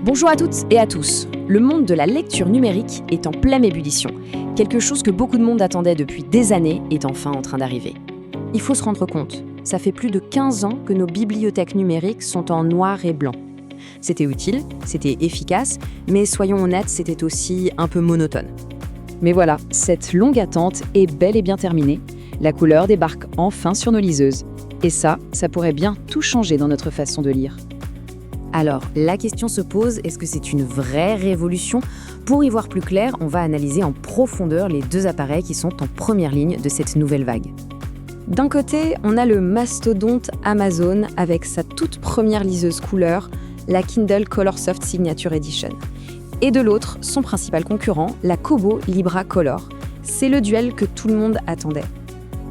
Bonjour à toutes et à tous. Le monde de la lecture numérique est en pleine ébullition. Quelque chose que beaucoup de monde attendait depuis des années est enfin en train d'arriver. Il faut se rendre compte, ça fait plus de 15 ans que nos bibliothèques numériques sont en noir et blanc. C'était utile, c'était efficace, mais soyons honnêtes, c'était aussi un peu monotone. Mais voilà, cette longue attente est bel et bien terminée. La couleur débarque enfin sur nos liseuses. Et ça pourrait bien tout changer dans notre façon de lire. Alors, la question se pose, est-ce que c'est une vraie révolution ? Pour y voir plus clair, on va analyser en profondeur les deux appareils qui sont en première ligne de cette nouvelle vague. D'un côté, on a le mastodonte Amazon avec sa toute première liseuse couleur, la Kindle Colorsoft Signature Edition. Et de l'autre, son principal concurrent, la Kobo Libra Color. C'est le duel que tout le monde attendait.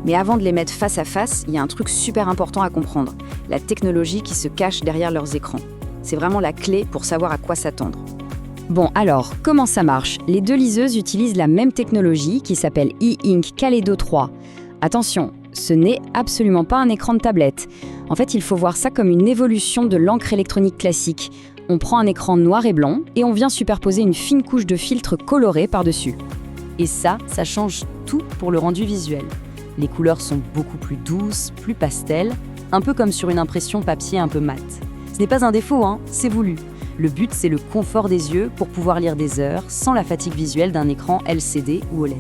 Mais avant de les mettre face à face, il y a un truc super important à comprendre, la technologie qui se cache derrière leurs écrans. C'est vraiment la clé pour savoir à quoi s'attendre. Bon alors, comment ça marche ? Les deux liseuses utilisent la même technologie qui s'appelle E-Ink Kaleido 3. Attention, ce n'est absolument pas un écran de tablette. En fait, il faut voir ça comme une évolution de l'encre électronique classique. On prend un écran noir et blanc et on vient superposer une fine couche de filtre coloré par-dessus. Et ça change tout pour le rendu visuel. Les couleurs sont beaucoup plus douces, plus pastel, un peu comme sur une impression papier un peu mat. Ce n'est pas un défaut, c'est voulu. Le but, c'est le confort des yeux pour pouvoir lire des heures sans la fatigue visuelle d'un écran LCD ou OLED.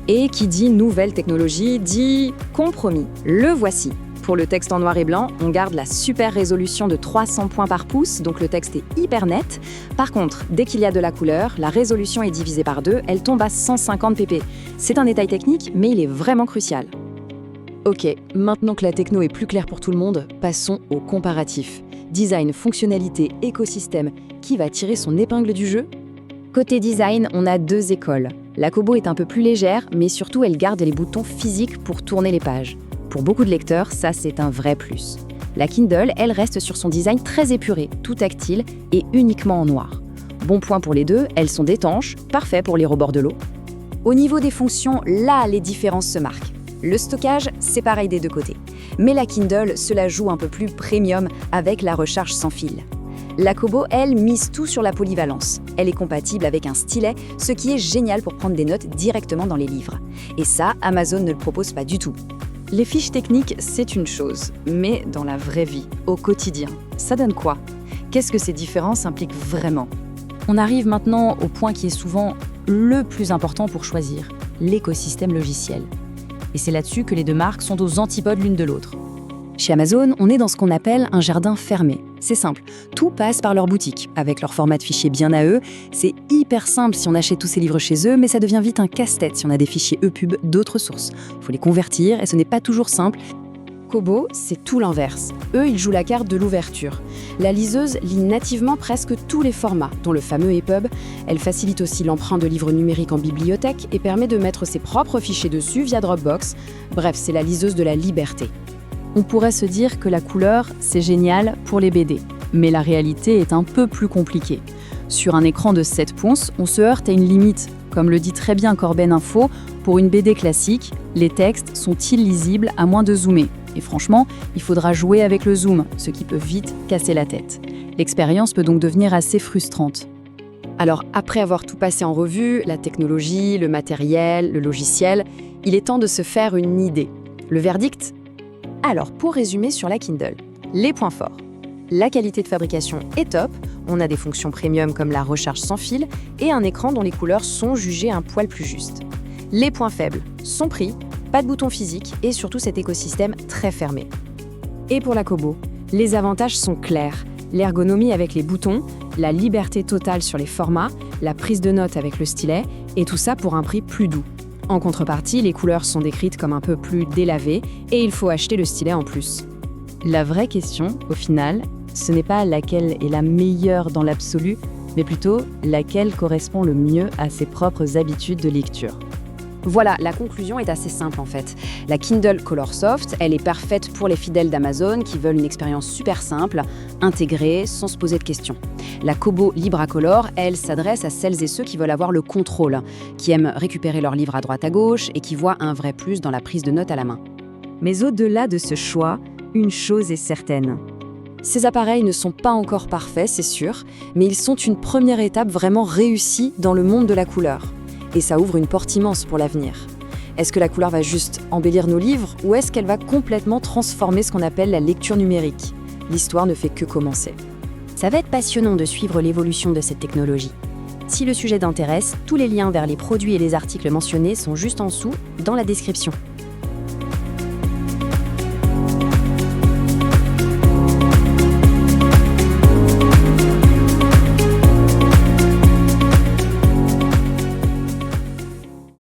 Et qui dit nouvelle technologie dit compromis. Le voici. Pour le texte en noir et blanc, on garde la super résolution de 300 points par pouce, donc le texte est hyper net. Par contre, dès qu'il y a de la couleur, la résolution est divisée par 2, elle tombe à 150 pp. C'est un détail technique, mais il est vraiment crucial. Ok, maintenant que la techno est plus claire pour tout le monde, passons au comparatif. Design, fonctionnalité, écosystème, qui va tirer son épingle du jeu ? Côté design, on a deux écoles. La Kobo est un peu plus légère, mais surtout elle garde les boutons physiques pour tourner les pages. Pour beaucoup de lecteurs, ça c'est un vrai plus. La Kindle, elle reste sur son design très épuré, tout tactile et uniquement en noir. Bon point pour les deux, elles sont étanches, parfait pour lire au bord de l'eau. Au niveau des fonctions, là les différences se marquent. Le stockage, c'est pareil des deux côtés. Mais la Kindle se la joue un peu plus premium avec la recharge sans fil. La Kobo, elle, mise tout sur la polyvalence. Elle est compatible avec un stylet, ce qui est génial pour prendre des notes directement dans les livres. Et ça, Amazon ne le propose pas du tout. Les fiches techniques, c'est une chose, mais dans la vraie vie, au quotidien, ça donne quoi ? Qu'est-ce que ces différences impliquent vraiment ? On arrive maintenant au point qui est souvent le plus important pour choisir, l'écosystème logiciel. Et c'est là-dessus que les deux marques sont aux antipodes l'une de l'autre. Chez Amazon, on est dans ce qu'on appelle un jardin fermé. C'est simple, tout passe par leur boutique, avec leur format de fichier bien à eux. C'est hyper simple si on achète tous ces livres chez eux, mais ça devient vite un casse-tête si on a des fichiers EPUB d'autres sources. Il faut les convertir et ce n'est pas toujours simple. Kobo, c'est tout l'inverse. Eux, ils jouent la carte de l'ouverture. La liseuse lit nativement presque tous les formats, dont le fameux EPUB. Elle facilite aussi l'emprunt de livres numériques en bibliothèque et permet de mettre ses propres fichiers dessus via Dropbox. Bref, c'est la liseuse de la liberté. On pourrait se dire que la couleur, c'est génial pour les BD. Mais la réalité est un peu plus compliquée. Sur un écran de 7 pouces, on se heurte à une limite. Comme le dit très bien Corben Info, pour une BD classique, les textes sont illisibles à moins de zoomer. Et franchement, il faudra jouer avec le zoom, ce qui peut vite casser la tête. L'expérience peut donc devenir assez frustrante. Alors, après avoir tout passé en revue, la technologie, le matériel, le logiciel, il est temps de se faire une idée. Le verdict ? Alors, pour résumer sur la Kindle, les points forts. La qualité de fabrication est top, on a des fonctions premium comme la recharge sans fil et un écran dont les couleurs sont jugées un poil plus justes. Les points faibles, son prix, pas de bouton physique et surtout cet écosystème très fermé. Et pour la Kobo, les avantages sont clairs. L'ergonomie avec les boutons, la liberté totale sur les formats, la prise de notes avec le stylet et tout ça pour un prix plus doux. En contrepartie, les couleurs sont décrites comme un peu plus délavées et il faut acheter le stylet en plus. La vraie question, au final, ce n'est pas laquelle est la meilleure dans l'absolu, mais plutôt laquelle correspond le mieux à ses propres habitudes de lecture. Voilà, la conclusion est assez simple en fait. La Kindle Colorsoft, elle est parfaite pour les fidèles d'Amazon qui veulent une expérience super simple, intégrée, sans se poser de questions. La Kobo Libra Color, elle s'adresse à celles et ceux qui veulent avoir le contrôle, qui aiment récupérer leurs livres à droite à gauche et qui voient un vrai plus dans la prise de notes à la main. Mais au-delà de ce choix, une chose est certaine. Ces appareils ne sont pas encore parfaits, c'est sûr, mais ils sont une première étape vraiment réussie dans le monde de la couleur. Et ça ouvre une porte immense pour l'avenir. Est-ce que la couleur va juste embellir nos livres ou est-ce qu'elle va complètement transformer ce qu'on appelle la lecture numérique ? L'histoire ne fait que commencer. Ça va être passionnant de suivre l'évolution de cette technologie. Si le sujet t'intéresse, tous les liens vers les produits et les articles mentionnés sont juste en dessous, dans la description.